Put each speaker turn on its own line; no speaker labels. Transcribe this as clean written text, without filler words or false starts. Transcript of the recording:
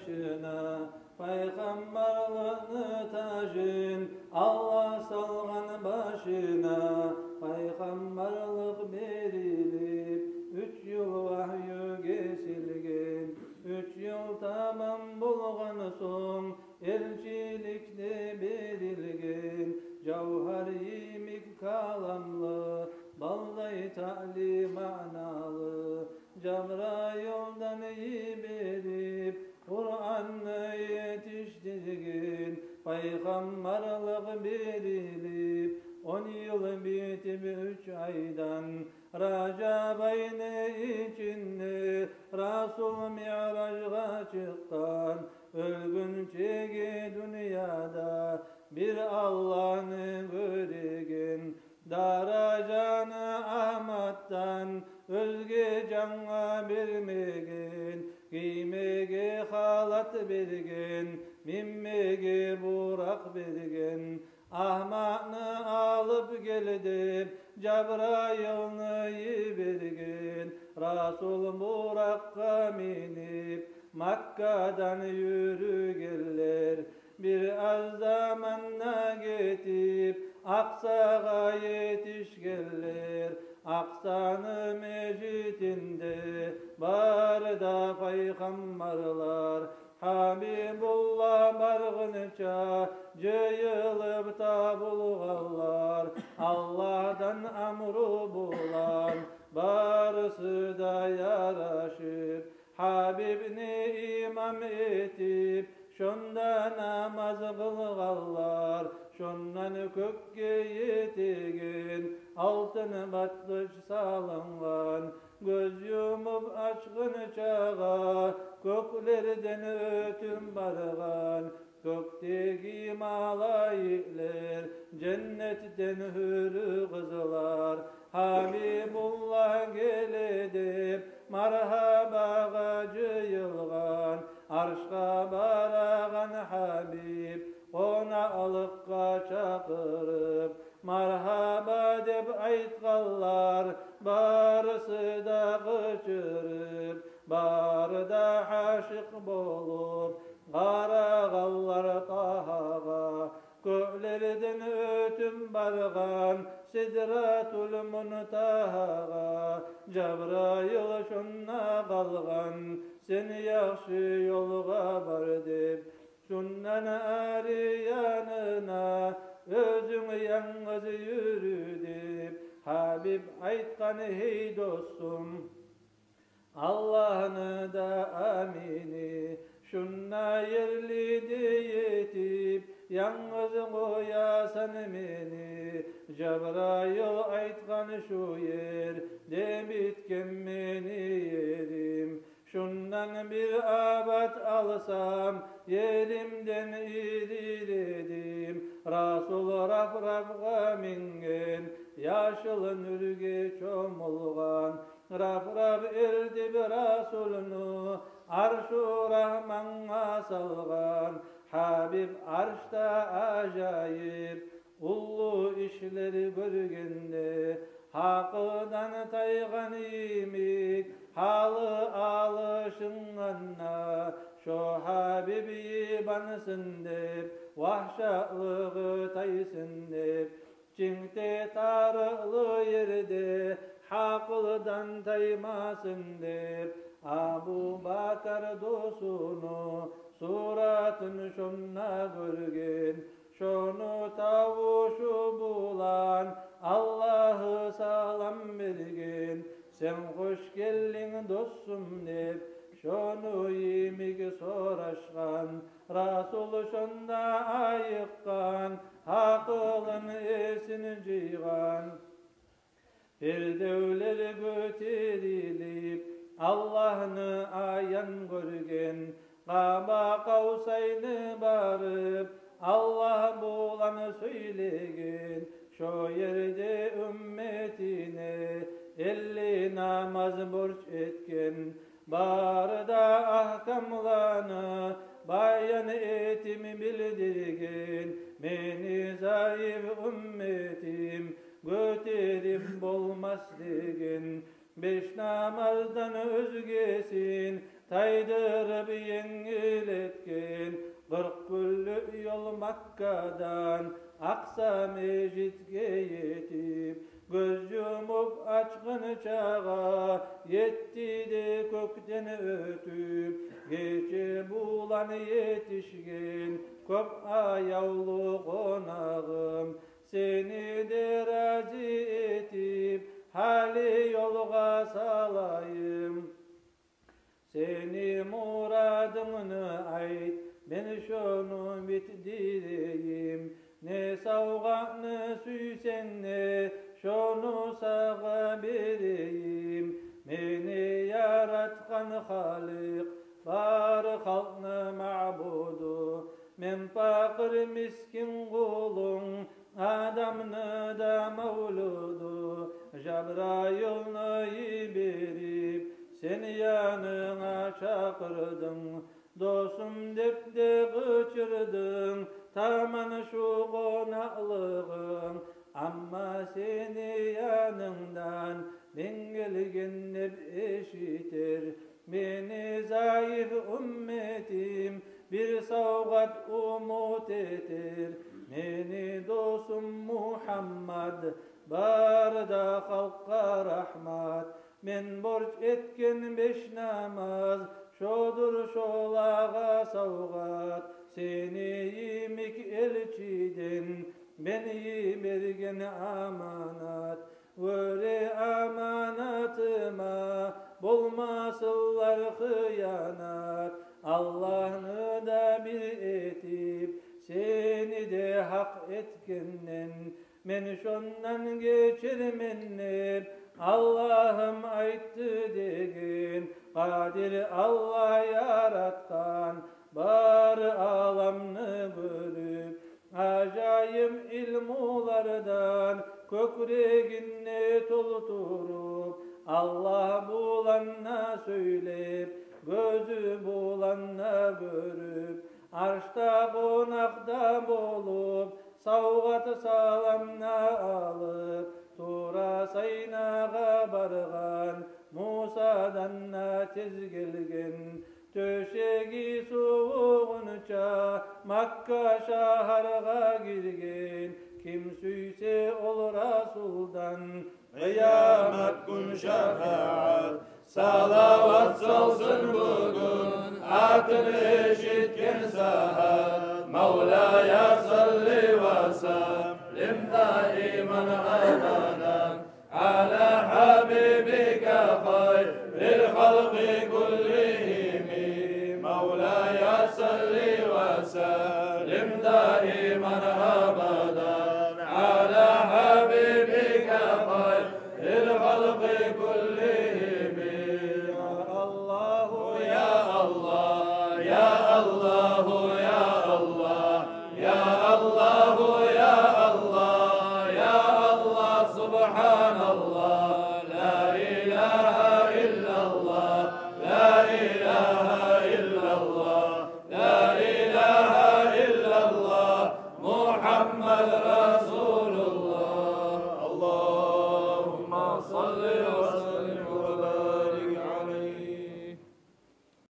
başına, peygamberliğini taşın Allah salgan başına, peygamberlik berilip 3 yıl vahyu kesilgen, 3 yıl tamam bulgan son elçilikte berilgen, cevher yemik kalamlı balday ta'li manalı, Cebrail'den berip Kur'an'ı yetiştirgen, peygamberlik berilip 10 yıl bitip 3 aydan, Recep ayını içinde Resul Mi'raj'a çıkkan, ölgünçe dünyada bir Allah'ını göregen, Darajanı Ahmet'tan özge canğa vermegen, giymege halat bergen, minmege burak bergen, Ahmet'ni alıp geldi Cebrail'ni yibergen, Resul burakka minip Makka'dan yürügeller, bir az zamanla getip Aksa'ga yetişgeller, Aksa'nın mecitinde bar da peygamberler, Habibullah bargınca cıyılıp tabulgallar, Allah'tan amru bulan barısı da yaraşır, Habibni imam etip şonda namaz kılgallar, şondan kökke yetegen altın batlıç salıngan, göz yumup açkın çağa köklerden ötüm bargan, kökteki malayikler cennetten hürü kızlar, Habibullah geledip marhabaga cıyılgan, arşka baragan Habib ona alıkka çakırıp marhaba dep aytkallar, barısı da kıçırıp barı da haşık bolup karagallar Tahaga, göklerden ötüm bargan Sidratul Muntahaga, Cebrail şunna kalgan sen yaxşı yolga bar dep, şundan ari yanına özün yalnız yürü dep, Habib aytkan hey dostum Allah'ını da amini, şunna yerli yetip yalnız koyasan meni, Cebrail aytkan şu yer demitken meni yerim, şundan bir abat alsam yerimden iriledim, Resul raf mingen yaşıl nürge çomulgan, raf erdip Resulunu arş-ı Rahman'a salgan, Habib arşta acayip ullu işleri görgende, Hakkıdan taygan yemik halı alışınganna, şu Habib yibansın dep vahşalığı taysın dep, Çinkte tarılı yerde haklıdan taymasın dep, Abu Bakar dostunu suratını şonna görgen, şonu tavuşu bulan Allah'ı salam bergen, sen hoş geldin dostum dep şonu yemik soraşkan, Resul şonda ayıkkan hakılın esini cıygan, perdevleri göterilip Allah'ını ayan görgen, Kaba Kavsay'ını barıp Allah bulanı söylegen, şu yerde ümmetine 50 namaz borç etken, barda ahkamlarını bayan etimi bildirgen, meni zayıf ümmetim göterim bolmaz degen, 5 namazdan özgesin taydırıp yengiletken 40 güllük yol Makka'dan Aksa mecitge yetip göz yumup açkın çağa yetti de kökten ötüp gece bulan yetişken köp ayavlu konağım seni de razı etip hali yolga salayım seni muradını ait ben şonu bitdireyim ne savganı süysen ne şonu sağa bereyim meni yaratkan halik var halkını ma'budu men fakir miskin kulun adamını da mevludu Cebrail'ni berip seni yanına çakırdın dostum dep de gıçırdın tamam şu konaklığın amma seni yanından ben gelgen hep eşitir beni zayıf ümmetim bir savgat umut etir meni dostum Muhammed barda halka rahmat men borç etken 5 namaz şodur şolağa savgat seni yimik elçiden beni bergen amanat vöre amanatıma bolmasınlar hıyanat Allah'ını da bir etip seni de hak etkenden men şondan geçirmenip Allah'ım ayttı degen kadir Allah yaratkan bar alamını bölüp acayip ilmulardan kökreginne tolturup Allah bulanna söylep gözü bulanna görüp arşta konakta bolup savgat salamna alıp Tura saynağa bargan Musa'dan tez gelgen töşegi soğuğunca Makka şaharga girgen kim süyse ol Rasuldan kıyamet gün şefaat salavat salsın bugün atını eşitken sahat Mevla'ya salli ve sellim daiman abadan ala habibika hayril halqi kullihim Mevla'ya salli ve sellim daiman abadan ala habibika hayril halqi kullihim Allahu ya Allah ya Allahu ya Allah ya Allahu ya Allah ya Allah subhanallah la ilaha illallah la ilaha illallah la ilaha illallah Muhammed